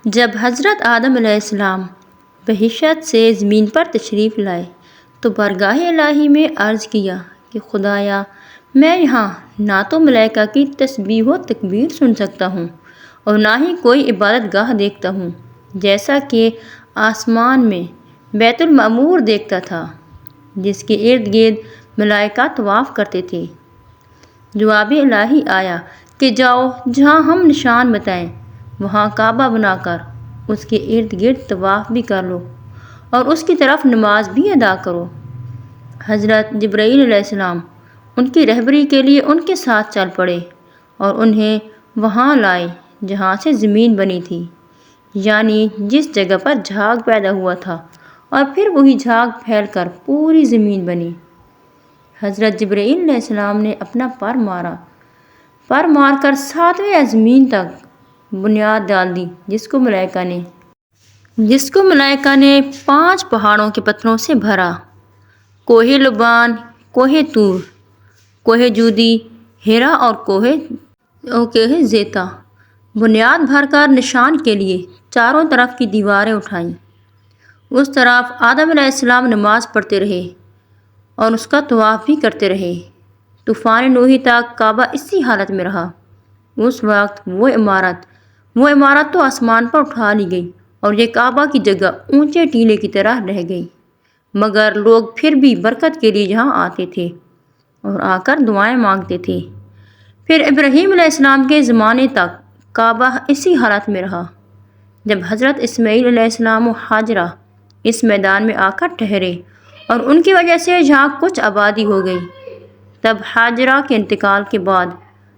جب حضرت آدم علیہ السلام بہشت سے زمین پر تشریف لائے تو بارگاہ الہی میں عرض کیا کہ خدایا، میں یہاں نہ تو ملائکہ کی تسبیح و تکبیر سن سکتا ہوں اور نہ ہی کوئی عبادت گاہ دیکھتا ہوں جیسا کہ آسمان میں بیت المعمور دیکھتا تھا جس کے ارد گرد ملائکہ طواف کرتے تھے۔ جواب الہی آیا کہ جاؤ، جہاں ہم نشان بتائیں وہاں کعبہ بنا کر اس کے ارد گرد طواف بھی کر لو اور اس کی طرف نماز بھی ادا کرو۔ حضرت جبرائیل علیہ السلام ان کی رہبری کے لیے ان کے ساتھ چل پڑے اور انہیں وہاں لائے جہاں سے زمین بنی تھی، یعنی جس جگہ پر جھاگ پیدا ہوا تھا، اور پھر وہی جھاگ پھیل کر پوری زمین بنی۔ حضرت جبرائیل علیہ السلام نے اپنا پر مار کر 7ویں زمین تک بنیاد ڈال دی جس کو ملائکہ نے 5 پہاڑوں کے پتھروں سے بھرا: کوہ لبان، کوہ طور، کوہ جودی، ہیرا اور کوہ زیتا۔ بنیاد بھر کر نشان کے لیے چاروں طرف کی دیواریں اٹھائیں۔ اس طرف آدم علیہ السلام نماز پڑھتے رہے اور اس کا طواف بھی کرتے رہے۔ طوفان نوح تک کعبہ اسی حالت میں رہا۔ اس وقت وہ عمارت تو آسمان پر اٹھا لی گئی اور یہ کعبہ کی جگہ اونچے ٹیلے کی طرح رہ گئی، مگر لوگ پھر بھی برکت کے لیے یہاں آتے تھے اور آ کر دعائیں مانگتے تھے۔ پھر ابراہیم علیہ السلام کے زمانے تک کعبہ اسی حالت میں رہا۔ جب حضرت اسماعیل علیہ السلام و ہاجرہ اس میدان میں آ کر ٹھہرے اور ان کی وجہ سے یہاں کچھ آبادی ہو گئی، تب ہاجرہ کے انتقال کے بعد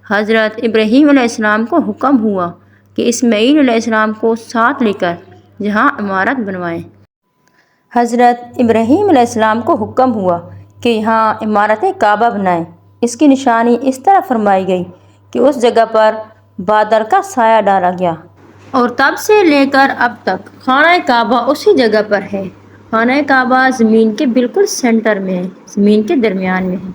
حضرت ابراہیم علیہ السلام کو حکم ہوا کہ اسماعیل علیہ السلام کو ساتھ لے کر یہاں عمارت بنوائیں۔ حضرت ابراہیم علیہ السلام کو حکم ہوا کہ یہاں عمارت کعبہ بنائیں۔ اس کی نشانی اس طرح فرمائی گئی کہ اس جگہ پر بادل کا سایہ ڈالا گیا اور تب سے لے کر اب تک خانہ کعبہ اسی جگہ پر ہے۔ خانہ کعبہ زمین کے بالکل سینٹر میں ہے، زمین کے درمیان میں ہے۔